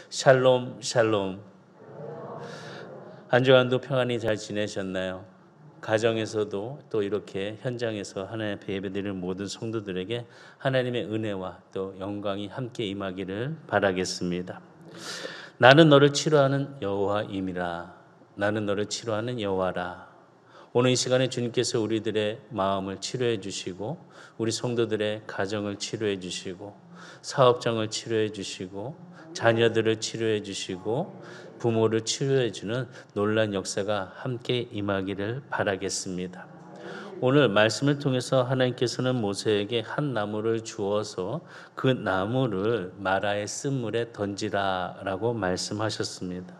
샬롬, 샬롬. 한 주간도 평안히 잘 지내셨나요? 가정에서도 또 이렇게 현장에서 하나님 앞에 예배드리는 모든 성도들에게 하나님의 은혜와 또 영광이 함께 임하기를 바라겠습니다. 나는 너를 치료하는 여호와임이라. 나는 너를 치료하는 여호와라. 오늘 이 시간에 주님께서 우리들의 마음을 치료해 주시고 우리 성도들의 가정을 치료해 주시고 사업장을 치료해 주시고 자녀들을 치료해 주시고 부모를 치료해 주는 놀라운 역사가 함께 임하기를 바라겠습니다. 오늘 말씀을 통해서 하나님께서는 모세에게 한 나무를 주어서 그 나무를 마라의 쓴물에 던지라라고 말씀하셨습니다.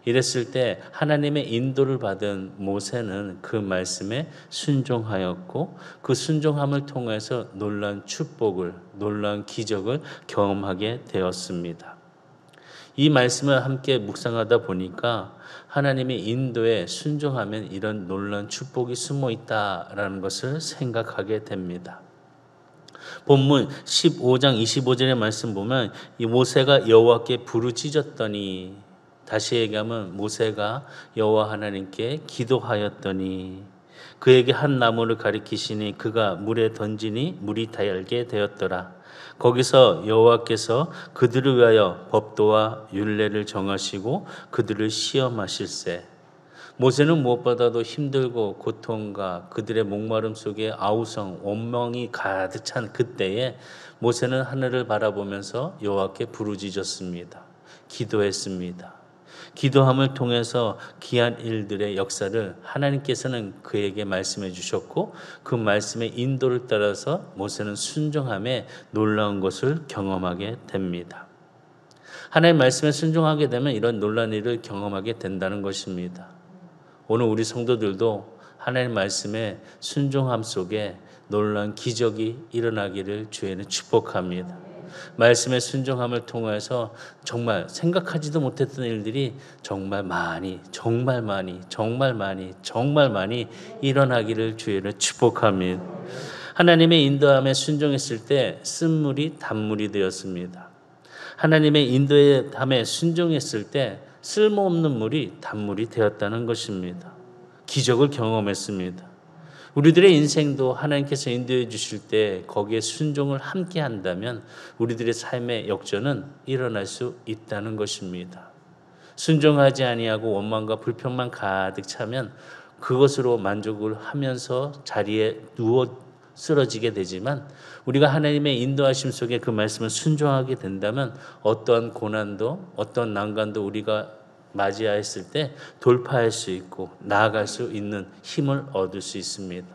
이랬을 때 하나님의 인도를 받은 모세는 그 말씀에 순종하였고 그 순종함을 통해서 놀라운 축복을, 놀라운 기적을 경험하게 되었습니다. 이 말씀을 함께 묵상하다 보니까 하나님의 인도에 순종하면 이런 놀라운 축복이 숨어 있다라는 것을 생각하게 됩니다. 본문 15장 25절의 말씀 보면 이 모세가 여호와께 부르짖었더니, 다시 얘기하면 모세가 여호와 하나님께 기도하였더니 그에게 한 나무를 가리키시니 그가 물에 던지니 물이 달게 되었더라. 거기서 여호와께서 그들을 위하여 법도와 율례를 정하시고 그들을 시험하실세. 모세는 무엇보다도 힘들고 고통과 그들의 목마름 속에 아우성 원망이 가득 찬 그때에 모세는 하늘을 바라보면서 여호와께 부르짖었습니다. 기도했습니다. 기도함을 통해서 귀한 일들의 역사를 하나님께서는 그에게 말씀해 주셨고 그 말씀의 인도를 따라서 모세는 순종함에 놀라운 것을 경험하게 됩니다. 하나님의 말씀에 순종하게 되면 이런 놀라운 일을 경험하게 된다는 것입니다. 오늘 우리 성도들도 하나님의 말씀에 순종함 속에 놀라운 기적이 일어나기를 주에는 축복합니다. 말씀의 순종함을 통해서 정말 생각하지도 못했던 일들이 정말 많이 일어나기를 주에는 축복합니다. 하나님의 인도함에 순종했을 때 쓴물이 단물이 되었습니다. 하나님의 인도함에 순종했을 때 쓸모없는 물이 단물이 되었다는 것입니다. 기적을 경험했습니다. 우리들의 인생도 하나님께서 인도해 주실 때 거기에 순종을 함께 한다면 우리들의 삶의 역전은 일어날 수 있다는 것입니다. 순종하지 아니하고 원망과 불평만 가득 차면 그것으로 만족을 하면서 자리에 누워 쓰러지게 되지만 우리가 하나님의 인도하심 속에 그 말씀을 순종하게 된다면 어떠한 고난도 어떠한 난관도 우리가 맞이하였을 때 돌파할 수 있고 나아갈 수 있는 힘을 얻을 수 있습니다.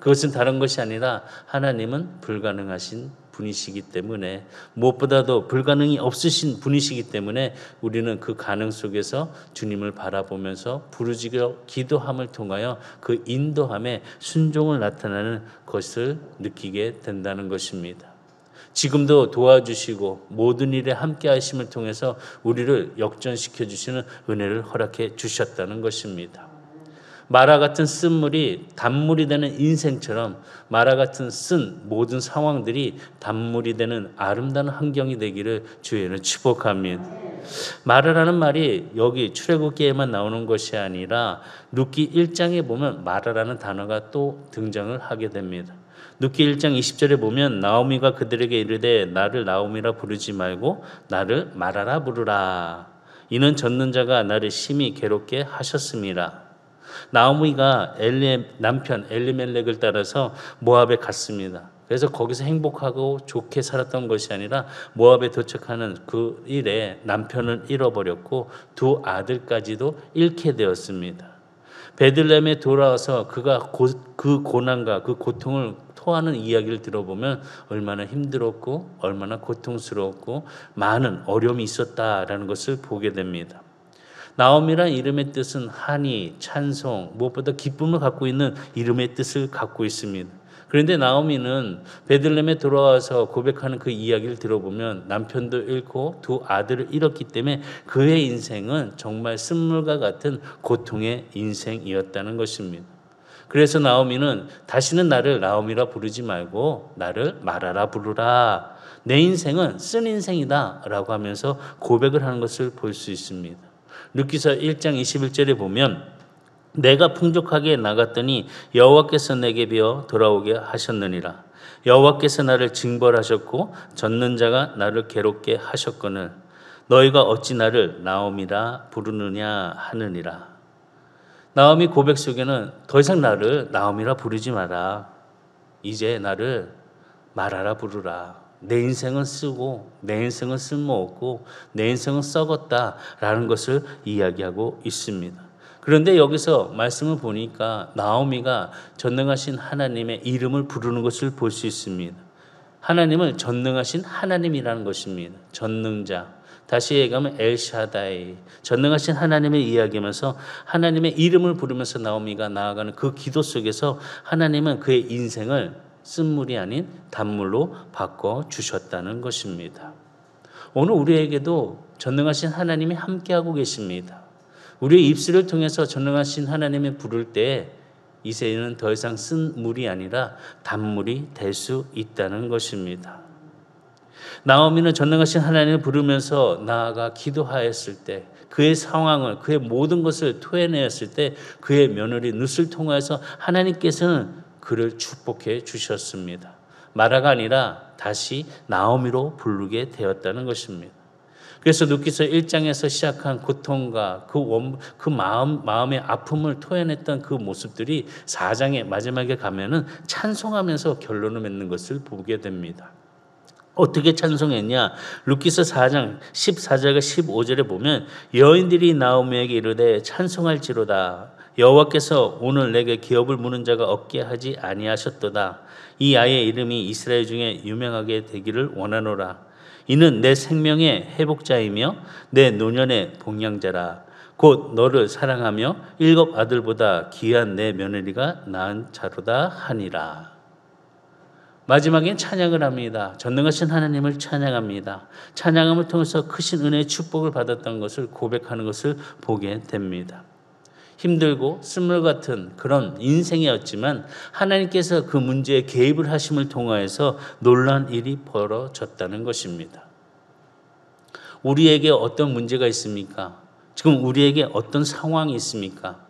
그것은 다른 것이 아니라 하나님은 불가능하신 분이시기 때문에, 무엇보다도 불가능이 없으신 분이시기 때문에 우리는 그 가능 속에서 주님을 바라보면서 부르짖어 기도함을 통하여 그 인도함에 순종을 나타나는 것을 느끼게 된다는 것입니다. 지금도 도와주시고 모든 일에 함께 하심을 통해서 우리를 역전시켜 주시는 은혜를 허락해 주셨다는 것입니다. 마라 같은 쓴물이 단물이 되는 인생처럼 마라 같은 쓴 모든 상황들이 단물이 되는 아름다운 환경이 되기를 주의는 축복합니다. 마라라는 말이 여기 출애굽기에만 나오는 것이 아니라 룻기 1장에 보면 마라라는 단어가 또 등장을 하게 됩니다. 룻기 1장 20절에 보면 나오미가 그들에게 이르되 나를 나오미라 부르지 말고 나를 마라라 부르라. 이는 젖는 자가 나를 심히 괴롭게 하셨음이라. 나오미가 남편 엘리멜렉을 따라서 모압에 갔습니다. 그래서 거기서 행복하고 좋게 살았던 것이 아니라 모압에 도착하는 그 일에 남편을 잃어버렸고 두 아들까지도 잃게 되었습니다. 베들레헴에 돌아와서 그가 그 고난과 그 고통을 토하는 이야기를 들어보면 얼마나 힘들었고 얼마나 고통스러웠고 많은 어려움이 있었다라는 것을 보게 됩니다. 나오미란 이름의 뜻은 한이, 찬송, 무엇보다 기쁨을 갖고 있는 이름의 뜻을 갖고 있습니다. 그런데 나오미는 베들레헴에 돌아와서 고백하는 그 이야기를 들어보면 남편도 잃고 두 아들을 잃었기 때문에 그의 인생은 정말 쓴물과 같은 고통의 인생이었다는 것입니다. 그래서 나오미는 다시는 나를 나오미라 부르지 말고 나를 마라라 부르라. 내 인생은 쓴 인생이다 라고 하면서 고백을 하는 것을 볼 수 있습니다. 룻기서 1장 21절에 보면 내가 풍족하게 나갔더니 여호와께서 내게 비어 돌아오게 하셨느니라. 여호와께서 나를 징벌하셨고 젖는 자가 나를 괴롭게 하셨거늘 너희가 어찌 나를 나오미라 부르느냐 하느니라. 나오미 고백 속에는 더 이상 나를 나오미라 부르지 마라. 이제 나를 마라라 부르라. 내 인생은 쓰고 내 인생은 쓸모없고 내 인생은 썩었다라는 것을 이야기하고 있습니다. 그런데 여기서 말씀을 보니까 나오미가 전능하신 하나님의 이름을 부르는 것을 볼 수 있습니다. 하나님을 전능하신 하나님이라는 것입니다. 전능자. 다시 얘기하면 엘샤다이. 전능하신 하나님을 이야기하면서 하나님의 이름을 부르면서 나오미가 나아가는 그 기도 속에서 하나님은 그의 인생을 쓴물이 아닌 단물로 바꿔주셨다는 것입니다. 오늘 우리에게도 전능하신 하나님이 함께하고 계십니다. 우리의 입술을 통해서 전능하신 하나님을 부를 때 이제는 더 이상 쓴 물이 아니라 단물이 될 수 있다는 것입니다. 나오미는 전능하신 하나님을 부르면서 나아가 기도하였을 때 그의 상황을 그의 모든 것을 토해내었을 때 그의 며느리 룻을 통해서 하나님께서는 그를 축복해 주셨습니다. 마라가 아니라 다시 나오미로 부르게 되었다는 것입니다. 그래서 룻기서 1장에서 시작한 고통과 그 마음의 아픔을 토해냈던 그 모습들이 4장의 마지막에 가면은 찬송하면서 결론을 맺는 것을 보게 됩니다. 어떻게 찬송했냐? 룻기서 4장 14절과 15절에 보면 여인들이 나오미에게 이르되 찬송할지로다. 여호와께서 오늘 내게 기업을 무는 자가 없게 하지 아니하셨도다. 이 아이의 이름이 이스라엘 중에 유명하게 되기를 원하노라. 이는 내 생명의 회복자이며 내 노년의 복양자라. 곧 너를 사랑하며 7 아들보다 귀한 내 며느리가 낳은 자로다 하니라. 마지막엔 찬양을 합니다. 전능하신 하나님을 찬양합니다. 찬양함을 통해서 크신 은혜의 축복을 받았던 것을 고백하는 것을 보게 됩니다. 힘들고 쓴물 같은 그런 인생이었지만 하나님께서 그 문제에 개입을 하심을 통하여서 놀라운 일이 벌어졌다는 것입니다. 우리에게 어떤 문제가 있습니까? 지금 우리에게 어떤 상황이 있습니까?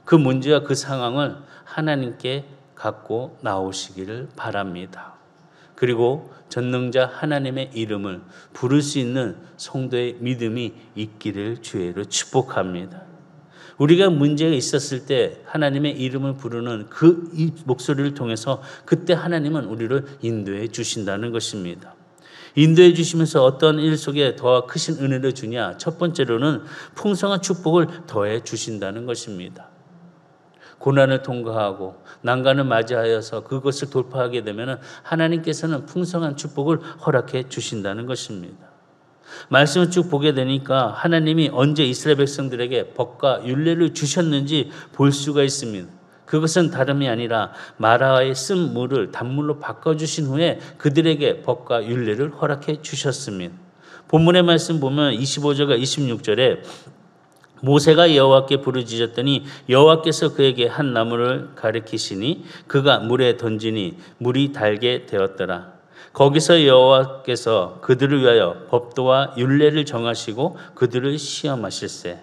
그 문제와 그 상황을 하나님께 갖고 나오시기를 바랍니다. 그리고 전능자 하나님의 이름을 부를 수 있는 성도의 믿음이 있기를 주의로 축복합니다. 우리가 문제가 있었을 때 하나님의 이름을 부르는 그 목소리를 통해서 그때 하나님은 우리를 인도해 주신다는 것입니다. 인도해 주시면서 어떤 일 속에 더 크신 은혜를 주냐? 첫 번째로는 풍성한 축복을 더해 주신다는 것입니다. 고난을 통과하고 난간을 맞이하여서 그것을 돌파하게 되면 하나님께서는 풍성한 축복을 허락해 주신다는 것입니다. 말씀을 쭉 보게 되니까 하나님이 언제 이스라엘 백성들에게 법과 율례를 주셨는지 볼 수가 있습니다. 그것은 다름이 아니라 마라의 쓴 물을 단물로 바꿔주신 후에 그들에게 법과 율례를 허락해 주셨습니다. 본문의 말씀 보면 25절과 26절에 모세가 여호와께 부르짖었더니 여호와께서 그에게 한 나무를 가리키시니 그가 물에 던지니 물이 달게 되었더라. 거기서 여호와께서 그들을 위하여 법도와 율례를 정하시고 그들을 시험하실세.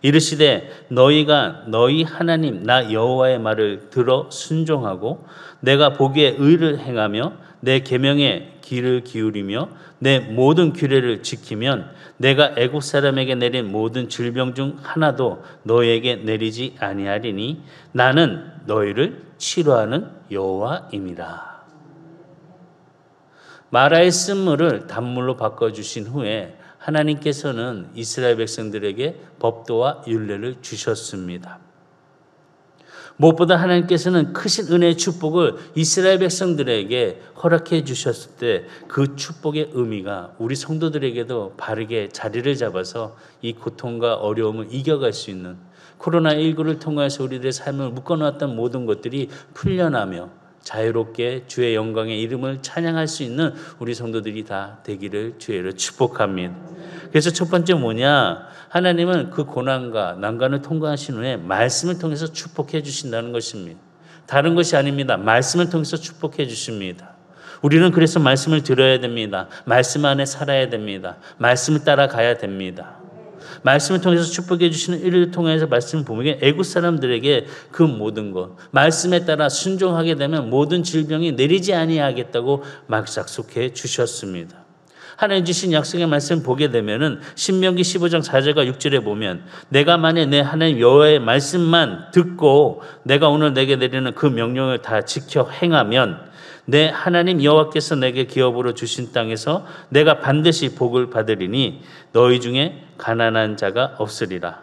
이르시되 너희가 너희 하나님 나 여호와의 말을 들어 순종하고 내가 보기에 의를 행하며 내 계명에 귀를 기울이며 내 모든 규례를 지키면 내가 애국 사람에게 내린 모든 질병 중 하나도 너희에게 내리지 아니하리니 나는 너희를 치료하는 여호와임이라. 마라의 쓴물을 단물로 바꿔주신 후에 하나님께서는 이스라엘 백성들에게 법도와 율례를 주셨습니다. 무엇보다 하나님께서는 크신 은혜의 축복을 이스라엘 백성들에게 허락해 주셨을 때 그 축복의 의미가 우리 성도들에게도 바르게 자리를 잡아서 이 고통과 어려움을 이겨갈 수 있는 코로나19를 통해서 우리들의 삶을 묶어놨던 모든 것들이 풀려나며 자유롭게 주의 영광의 이름을 찬양할 수 있는 우리 성도들이 다 되기를 주의로 축복합니다. 그래서 첫 번째 뭐냐? 하나님은 그 고난과 난관을 통과하신 후에 말씀을 통해서 축복해 주신다는 것입니다. 다른 것이 아닙니다. 말씀을 통해서 축복해 주십니다. 우리는 그래서 말씀을 들어야 됩니다. 말씀 안에 살아야 됩니다. 말씀을 따라가야 됩니다. 말씀을 통해서 축복해 주시는 이를 통해서 말씀을 보면 애국 사람들에게 그 모든 것, 말씀에 따라 순종하게 되면 모든 질병이 내리지 아니하겠다고 약속해 주셨습니다. 하나님 주신 약속의 말씀 보게 되면은 신명기 15장 4절과 6절에 보면 내가 만약 내 하나님 여호와의 말씀만 듣고 내가 오늘 내게 내리는 그 명령을 다 지켜 행하면 내 하나님 여호와께서 내게 기업으로 주신 땅에서 내가 반드시 복을 받으리니 너희 중에 가난한 자가 없으리라.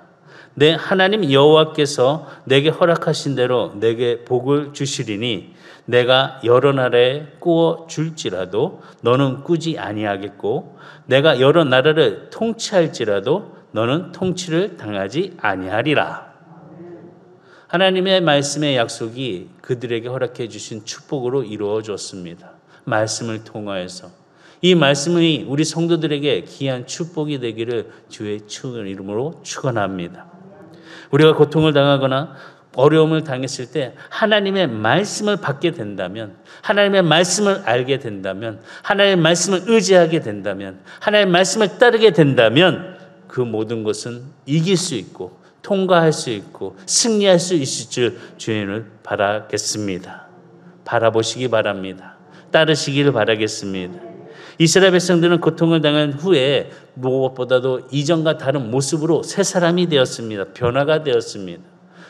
내 하나님 여호와께서 내게 허락하신 대로 내게 복을 주시리니 내가 여러 나라에 꾸어 줄지라도 너는 꾸지 아니하겠고 내가 여러 나라를 통치할지라도 너는 통치를 당하지 아니하리라. 하나님의 말씀의 약속이 그들에게 허락해 주신 축복으로 이루어졌습니다. 말씀을 통하여서 이 말씀이 우리 성도들에게 귀한 축복이 되기를 주의 이름으로 축원합니다. 우리가 고통을 당하거나 어려움을 당했을 때 하나님의 말씀을 받게 된다면, 하나님의 말씀을 알게 된다면, 하나님의 말씀을 의지하게 된다면, 하나님의 말씀을 따르게 된다면 그 모든 것은 이길 수 있고 통과할 수 있고 승리할 수 있을 줄 주님을 바라겠습니다. 바라보시기 바랍니다. 따르시기를 바라겠습니다. 이스라엘 백성들은 고통을 당한 후에 무엇보다도 이전과 다른 모습으로 새 사람이 되었습니다. 변화가 되었습니다.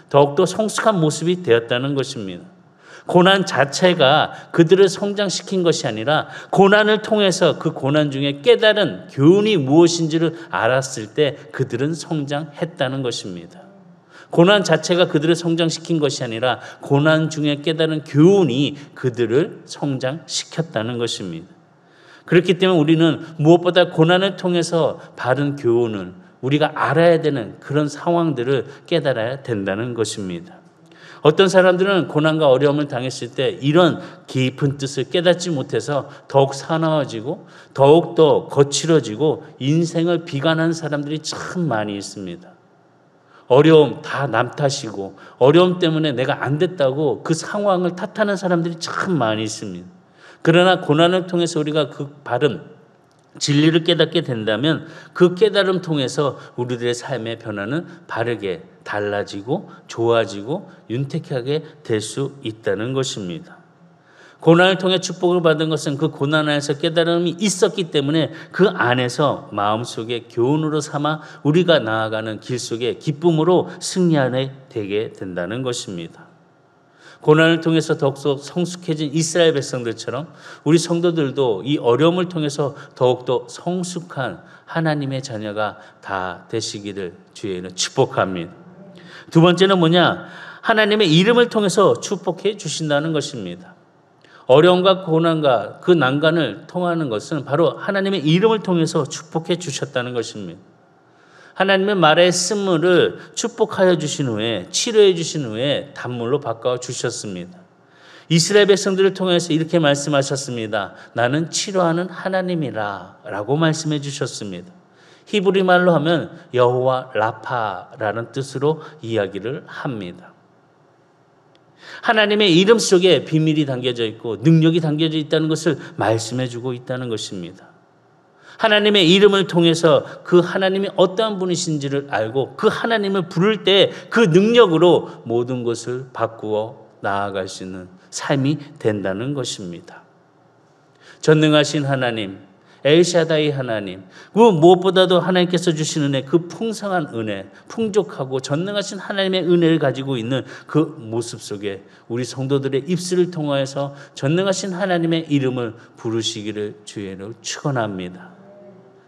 더욱더 성숙한 모습이 되었다는 것입니다. 고난 자체가 그들을 성장시킨 것이 아니라 고난을 통해서 그 고난 중에 깨달은 교훈이 무엇인지를 알았을 때 그들은 성장했다는 것입니다. 고난 자체가 그들을 성장시킨 것이 아니라 고난 중에 깨달은 교훈이 그들을 성장시켰다는 것입니다. 그렇기 때문에 우리는 무엇보다 고난을 통해서 바른 교훈을 우리가 알아야 되는 그런 상황들을 깨달아야 된다는 것입니다. 어떤 사람들은 고난과 어려움을 당했을 때 이런 깊은 뜻을 깨닫지 못해서 더욱 사나워지고 더욱더 거칠어지고 인생을 비관하는 사람들이 참 많이 있습니다. 어려움 다 남 탓이고 어려움 때문에 내가 안 됐다고 그 상황을 탓하는 사람들이 참 많이 있습니다. 그러나 고난을 통해서 우리가 그 바른 진리를 깨닫게 된다면 그 깨달음 통해서 우리들의 삶의 변화는 바르게 달라지고 좋아지고 윤택하게 될 수 있다는 것입니다. 고난을 통해 축복을 받은 것은 그 고난 안에서 깨달음이 있었기 때문에 그 안에서 마음속에 교훈으로 삼아 우리가 나아가는 길 속에 기쁨으로 승리하게 되게 된다는 것입니다. 고난을 통해서 더욱더 성숙해진 이스라엘 백성들처럼 우리 성도들도 이 어려움을 통해서 더욱더 성숙한 하나님의 자녀가 다 되시기를 주의는 축복합니다. 두 번째는 뭐냐? 하나님의 이름을 통해서 축복해 주신다는 것입니다. 어려움과 고난과 그 난간을 통하는 것은 바로 하나님의 이름을 통해서 축복해 주셨다는 것입니다. 하나님의 말의 쓴물을 축복하여 주신 후에 치료해 주신 후에 단물로 바꿔 주셨습니다. 이스라엘 백성들을 통해서 이렇게 말씀하셨습니다. 나는 치료하는 하나님이라 라고 말씀해 주셨습니다. 히브리 말로 하면 여호와 라파라는 뜻으로 이야기를 합니다. 하나님의 이름 속에 비밀이 담겨져 있고 능력이 담겨져 있다는 것을 말씀해 주고 있다는 것입니다. 하나님의 이름을 통해서 그 하나님이 어떠한 분이신지를 알고 그 하나님을 부를 때 그 능력으로 모든 것을 바꾸어 나아갈 수 있는 삶이 된다는 것입니다. 전능하신 하나님, 엘샤다이 하나님, 그 무엇보다도 하나님께서 주신 은혜, 그 풍성한 은혜, 풍족하고 전능하신 하나님의 은혜를 가지고 있는 그 모습 속에 우리 성도들의 입술을 통하여서 전능하신 하나님의 이름을 부르시기를 주의 이름으로 축원합니다.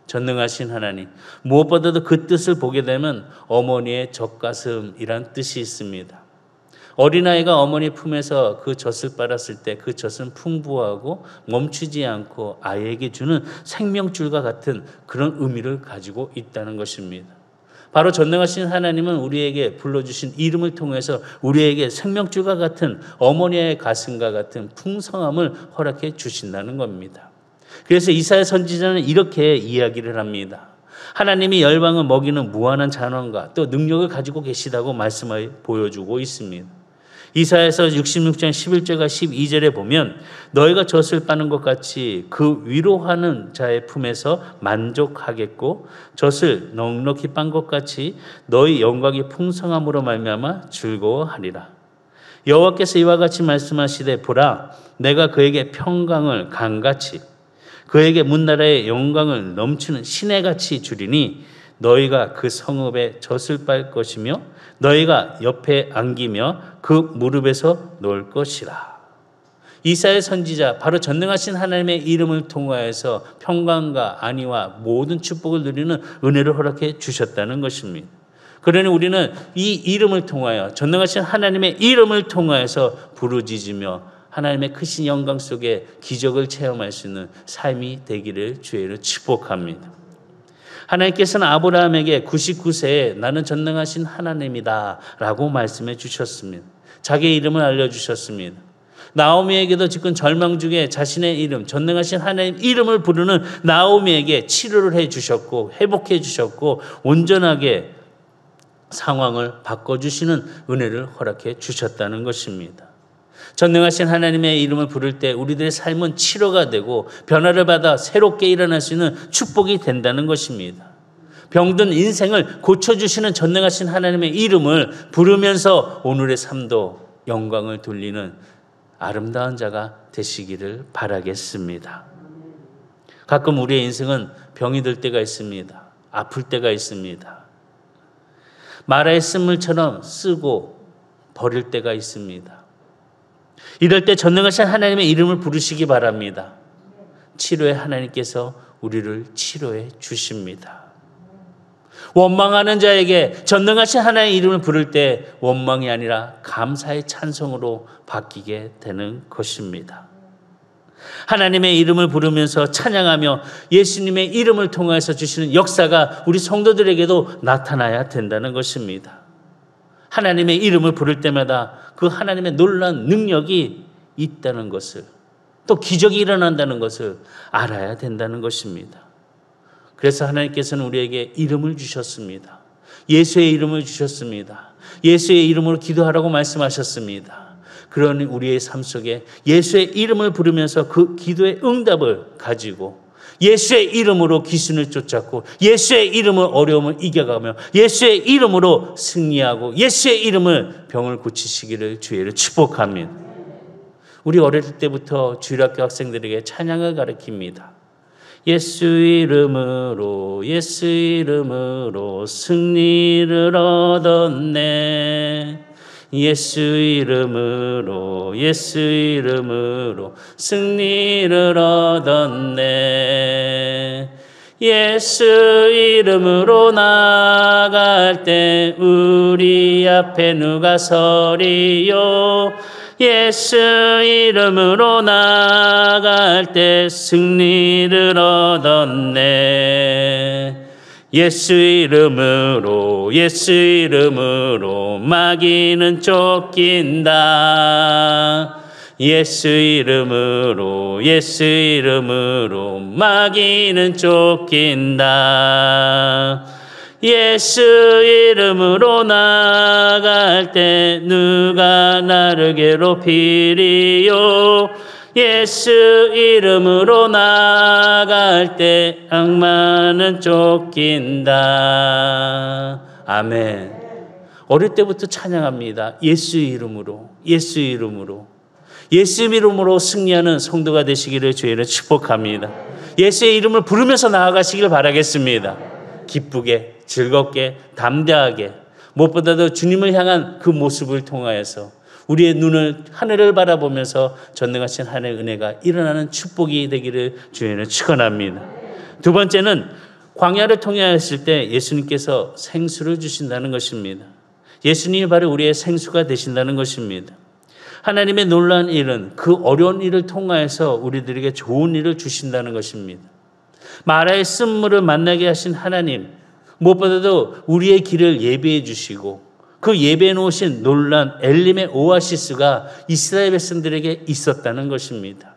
전능하신 하나님, 무엇보다도 그 뜻을 보게 되면 어머니의 젖가슴이란 뜻이 있습니다. 어린아이가 어머니 품에서 그 젖을 빨았을 때 그 젖은 풍부하고 멈추지 않고 아이에게 주는 생명줄과 같은 그런 의미를 가지고 있다는 것입니다. 바로 전능하신 하나님은 우리에게 불러주신 이름을 통해서 우리에게 생명줄과 같은 어머니의 가슴과 같은 풍성함을 허락해 주신다는 겁니다. 그래서 이사야 선지자는 이렇게 이야기를 합니다. 하나님이 열방을 먹이는 무한한 잔원과 또 능력을 가지고 계시다고 말씀을 보여주고 있습니다. 이사야서 66장 11절과 12절에 보면 너희가 젖을 빠는 것 같이 그 위로하는 자의 품에서 만족하겠고 젖을 넉넉히 빤 것 같이 너희 영광이 풍성함으로 말미암아 즐거워하리라. 여호와께서 이와 같이 말씀하시되 보라 내가 그에게 평강을 강같이 그에게 문나라의 영광을 넘치는 시내같이 주리니 너희가 그 성읍에 젖을 빨 것이며 너희가 옆에 안기며 그 무릎에서 놓을 것이라. 이사야 선지자 바로 전능하신 하나님의 이름을 통하여서 평강과 안위와 모든 축복을 누리는 은혜를 허락해 주셨다는 것입니다. 그러니 우리는 이 이름을 통하여 전능하신 하나님의 이름을 통하여서 부르짖으며 하나님의 크신 영광 속에 기적을 체험할 수 있는 삶이 되기를 주의로 축복합니다. 하나님께서는 아브라함에게 99세에 나는 전능하신 하나님이다 라고 말씀해 주셨습니다. 자기의 이름을 알려주셨습니다. 나오미에게도 지금 절망 중에 자신의 이름, 전능하신 하나님 이름을 부르는 나오미에게 치료를 해 주셨고 회복해 주셨고 온전하게 상황을 바꿔주시는 은혜를 허락해 주셨다는 것입니다. 전능하신 하나님의 이름을 부를 때 우리들의 삶은 치료가 되고 변화를 받아 새롭게 일어날 수 있는 축복이 된다는 것입니다. 병든 인생을 고쳐주시는 전능하신 하나님의 이름을 부르면서 오늘의 삶도 영광을 돌리는 아름다운 자가 되시기를 바라겠습니다. 가끔 우리의 인생은 병이 들 때가 있습니다. 아플 때가 있습니다. 마라의 쓴물처럼 쓰고 버릴 때가 있습니다. 이럴 때 전능하신 하나님의 이름을 부르시기 바랍니다. 치료의 하나님께서 우리를 치료해 주십니다. 원망하는 자에게 전능하신 하나님의 이름을 부를 때 원망이 아니라 감사의 찬송으로 바뀌게 되는 것입니다. 하나님의 이름을 부르면서 찬양하며 예수님의 이름을 통해서 주시는 역사가 우리 성도들에게도 나타나야 된다는 것입니다. 하나님의 이름을 부를 때마다 그 하나님의 놀라운 능력이 있다는 것을 또 기적이 일어난다는 것을 알아야 된다는 것입니다. 그래서 하나님께서는 우리에게 이름을 주셨습니다. 예수의 이름을 주셨습니다. 예수의 이름으로 기도하라고 말씀하셨습니다. 그러니 우리의 삶 속에 예수의 이름을 부르면서 그 기도의 응답을 가지고 예수의 이름으로 귀신을 쫓았고 예수의 이름으로 어려움을 이겨가며 예수의 이름으로 승리하고 예수의 이름을 병을 고치시기를 주의를 축복합니다. 우리 어릴 때부터 주일학교 학생들에게 찬양을 가르칩니다. 예수 이름으로 예수 이름으로 승리를 얻었네. 예수 이름으로 예수 이름으로 승리를 얻었네. 예수 이름으로 나아갈 때 우리 앞에 누가 서리요. 예수 이름으로 나아갈 때 승리를 얻었네. 예수 이름으로 예수 이름으로 마귀는 쫓긴다. 예수 이름으로 예수 이름으로 마귀는 쫓긴다. 예수 이름으로 나아갈 때 누가 나를 괴롭히리요. 예수 이름으로 나아갈 때 악마는 쫓긴다. 아멘. 어릴 때부터 찬양합니다. 예수 이름으로 예수 이름으로 예수 이름으로 승리하는 성도가 되시기를 주의를 축복합니다. 예수의 이름을 부르면서 나아가시길 바라겠습니다. 기쁘게 즐겁게 담대하게 무엇보다도 주님을 향한 그 모습을 통하여서 우리의 눈을 하늘을 바라보면서 전능하신 하나님의 은혜가 일어나는 축복이 되기를 주님을 축원합니다. 두 번째는 광야를 통하였을 때 예수님께서 생수를 주신다는 것입니다. 예수님이 바로 우리의 생수가 되신다는 것입니다. 하나님의 놀라운 일은 그 어려운 일을 통하여서 우리들에게 좋은 일을 주신다는 것입니다. 마라의 쓴물을 만나게 하신 하나님, 무엇보다도 우리의 길을 예비해 주시고 그 예배해 놓으신 놀란 엘림의 오아시스가 이스라엘 백성들에게 있었다는 것입니다.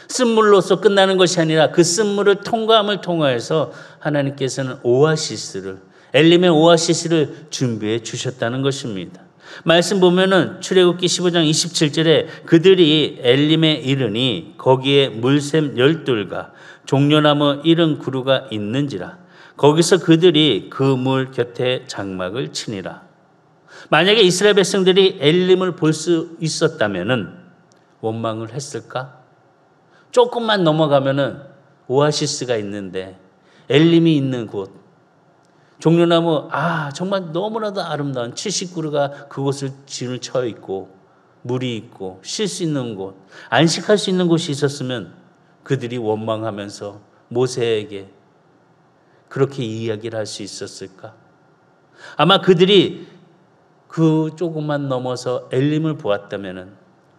쓴물로서 끝나는 것이 아니라 그 쓴물을 통과함을 통하여서 하나님께서는 오아시스를 엘림의 오아시스를 준비해 주셨다는 것입니다. 말씀 보면은 출애굽기 15장 27절에 그들이 엘림에 이르니 거기에 물샘 12과 종려나무 70그루가 있는지라. 거기서 그들이 그 물 곁에 장막을 치니라. 만약에 이스라엘 백성들이 엘림을 볼 수 있었다면은 원망을 했을까? 조금만 넘어가면은 오아시스가 있는데 엘림이 있는 곳, 종려나무, 정말 너무나도 아름다운 70그루가 그곳을 진을 쳐 있고 물이 있고 쉴 수 있는 곳, 안식할 수 있는 곳이 있었으면 그들이 원망하면서 모세에게 그렇게 이야기를 할 수 있었을까? 아마 그들이 그 조금만 넘어서 엘림을 보았다면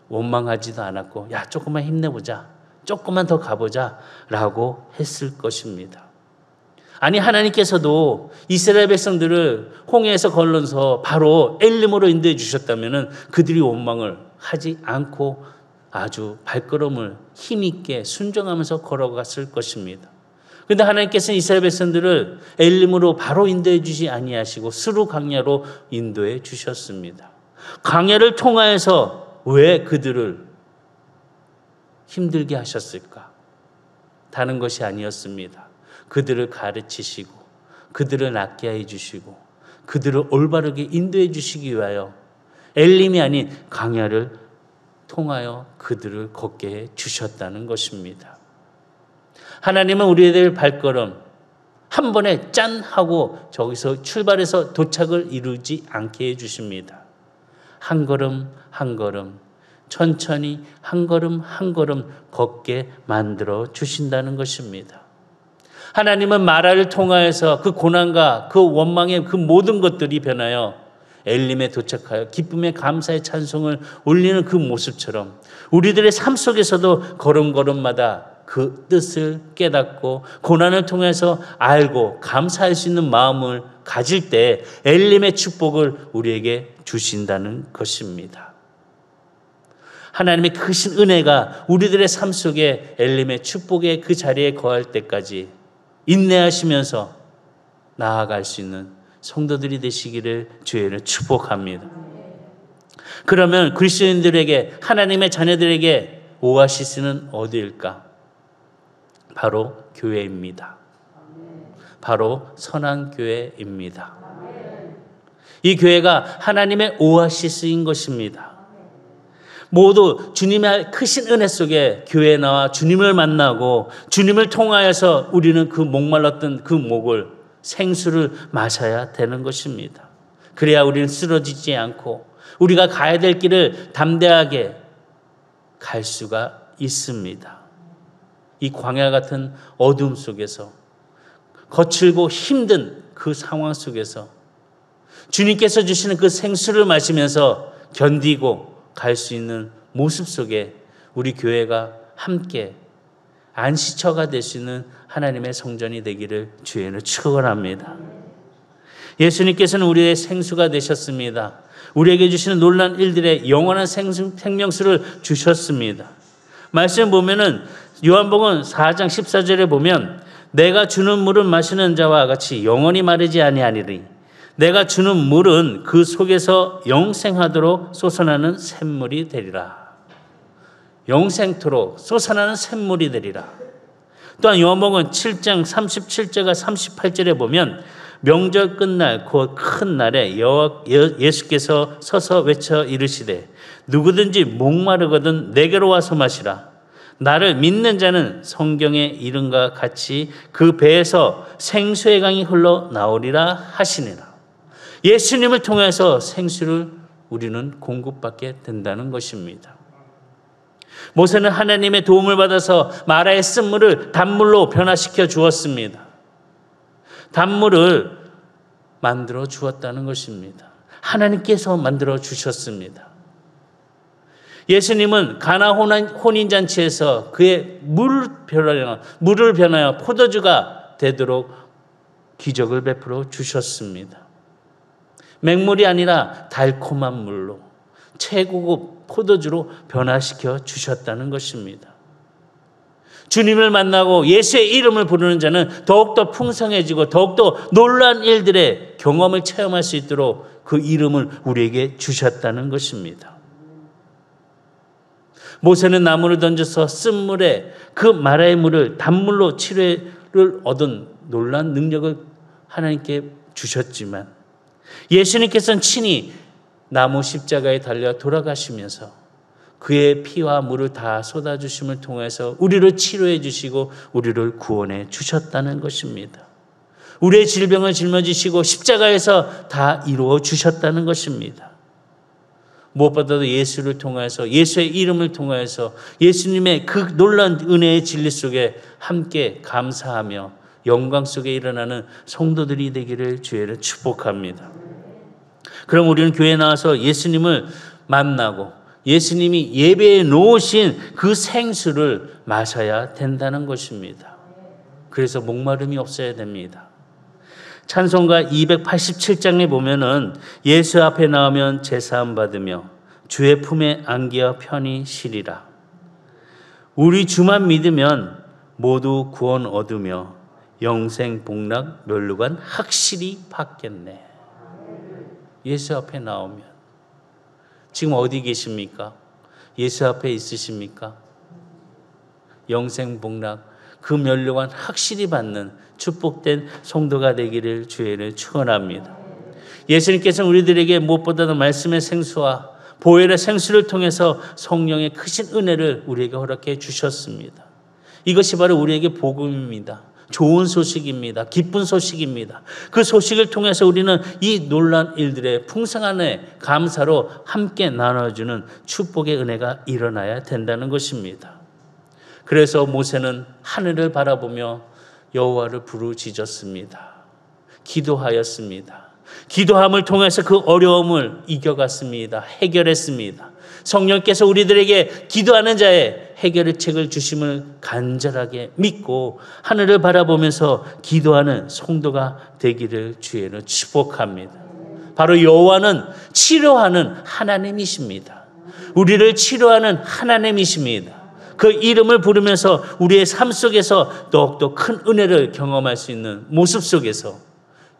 원망하지도 않았고, 야, 조금만 힘내보자, 조금만 더 가보자 라고 했을 것입니다. 아니, 하나님께서도 이스라엘 백성들을 홍해에서 걸러서 바로 엘림으로 인도해 주셨다면 그들이 원망을 하지 않고 아주 발걸음을 힘있게 순종하면서 걸어갔을 것입니다. 그런데 하나님께서는 이스라엘 백성들을 엘림으로 바로 인도해 주지 아니하시고 스루 광야로 인도해 주셨습니다. 광야를 통하여서 왜 그들을 힘들게 하셨을까? 다른 것이 아니었습니다. 그들을 가르치시고 그들을 낫게 해주시고 그들을 올바르게 인도해 주시기 위하여 엘림이 아닌 광야를 통하여 그들을 걷게 해 주셨다는 것입니다. 하나님은 우리의 발걸음 한 번에 짠 하고 저기서 출발해서 도착을 이루지 않게 해 주십니다. 한 걸음 한 걸음 천천히 한 걸음 한 걸음 걷게 만들어 주신다는 것입니다. 하나님은 마라를 통하여서 그 고난과 그 원망의 그 모든 것들이 변하여 엘림에 도착하여 기쁨의 감사의 찬송을 올리는 그 모습처럼 우리들의 삶 속에서도 걸음걸음마다 그 뜻을 깨닫고 고난을 통해서 알고 감사할 수 있는 마음을 가질 때 엘림의 축복을 우리에게 주신다는 것입니다. 하나님의 크신 은혜가 우리들의 삶 속에 엘림의 축복의 그 자리에 거할 때까지 인내하시면서 나아갈 수 있는 성도들이 되시기를 주의 축복합니다. 그러면 그리스도인들에게, 하나님의 자녀들에게 오아시스는 어디일까? 바로 교회입니다. 바로 선한교회입니다. 이 교회가 하나님의 오아시스인 것입니다. 모두 주님의 크신 은혜 속에 교회에 나와 주님을 만나고 주님을 통하여서 우리는 그 목말랐던 그 목을 생수를 마셔야 되는 것입니다. 그래야 우리는 쓰러지지 않고 우리가 가야 될 길을 담대하게 갈 수가 있습니다. 이 광야 같은 어둠 속에서 거칠고 힘든 그 상황 속에서 주님께서 주시는 그 생수를 마시면서 견디고 갈 수 있는 모습 속에 우리 교회가 함께 안식처가 될 수 있는 하나님의 성전이 되기를 주의 축원합니다. 예수님께서는 우리의 생수가 되셨습니다. 우리에게 주시는 놀라운 일들의 영원한 생명수를 주셨습니다. 말씀 보면은 요한복음 4장 14절에 보면 내가 주는 물을 마시는 자와 같이 영원히 마르지 아니하리니 내가 주는 물은 그 속에서 영생하도록 솟아나는 샘물이 되리라. 영생토록 솟아나는 샘물이 되리라. 또한 요한복음 7장 37절과 38절에 보면 명절 끝날 곧 큰 날에 예수께서 서서 외쳐 이르시되 누구든지 목마르거든 내게로 와서 마시라. 나를 믿는 자는 성경에 이름과 같이 그 배에서 생수의 강이 흘러 나오리라 하시니라. 예수님을 통해서 생수를 우리는 공급받게 된다는 것입니다. 모세는 하나님의 도움을 받아서 마라의 쓴물을 단물로 변화시켜 주었습니다. 단물을 만들어 주었다는 것입니다. 하나님께서 만들어 주셨습니다. 예수님은 가나 혼인잔치에서 그의 물을 변하여 포도주가 되도록 기적을 베풀어 주셨습니다. 맹물이 아니라 달콤한 물로 최고급 포도주로 변화시켜 주셨다는 것입니다. 주님을 만나고 예수의 이름을 부르는 자는 더욱더 풍성해지고 더욱더 놀라운 일들의 경험을 체험할 수 있도록 그 이름을 우리에게 주셨다는 것입니다. 모세는 나무를 던져서 쓴물에 그 마라의 물을 단물로 치료를 얻은 놀라운 능력을 하나님께 주셨지만 예수님께서는 친히 나무 십자가에 달려 돌아가시면서 그의 피와 물을 다 쏟아주심을 통해서 우리를 치료해 주시고 우리를 구원해 주셨다는 것입니다. 우리의 질병을 짊어지시고 십자가에서 다 이루어 주셨다는 것입니다. 무엇보다도 예수를 통해서 예수의 이름을 통해서 예수님의 그 놀라운 은혜의 진리 속에 함께 감사하며 영광 속에 일어나는 성도들이 되기를 주의를 축복합니다. 그럼 우리는 교회에 나와서 예수님을 만나고 예수님이 예배에 놓으신 그 생수를 마셔야 된다는 것입니다. 그래서 목마름이 없어야 됩니다. 찬송가 287장에 보면은 예수 앞에 나오면 제사함 받으며 주의 품에 안기어 편히 쉬리라. 우리 주만 믿으면 모두 구원 얻으며 영생 복락 멸류관 확실히 받겠네. 예수 앞에 나오면. 지금 어디 계십니까? 예수 앞에 있으십니까? 영생 복락 그 멸류관 확실히 받는 축복된 성도가 되기를 주의를 축원합니다. 예수님께서는 우리들에게 무엇보다도 말씀의 생수와 보혈의 생수를 통해서 성령의 크신 은혜를 우리에게 허락해 주셨습니다. 이것이 바로 우리에게 복음입니다. 좋은 소식입니다. 기쁜 소식입니다. 그 소식을 통해서 우리는 이 놀라운 일들의 풍성한 은혜, 감사로 함께 나눠주는 축복의 은혜가 일어나야 된다는 것입니다. 그래서 모세는 하늘을 바라보며 여호와를 부르짖었습니다. 기도하였습니다. 기도함을 통해서 그 어려움을 이겨갔습니다. 해결했습니다. 성령께서 우리들에게 기도하는 자의 해결의 책을 주심을 간절하게 믿고 하늘을 바라보면서 기도하는 성도가 되기를 주의로 축복합니다. 바로 여호와는 치료하는 하나님이십니다. 우리를 치료하는 하나님이십니다. 그 이름을 부르면서 우리의 삶 속에서 더욱더 큰 은혜를 경험할 수 있는 모습 속에서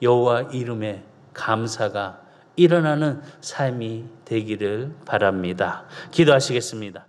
여호와 이름에 감사가 일어나는 삶이 되기를 바랍니다. 기도하시겠습니다.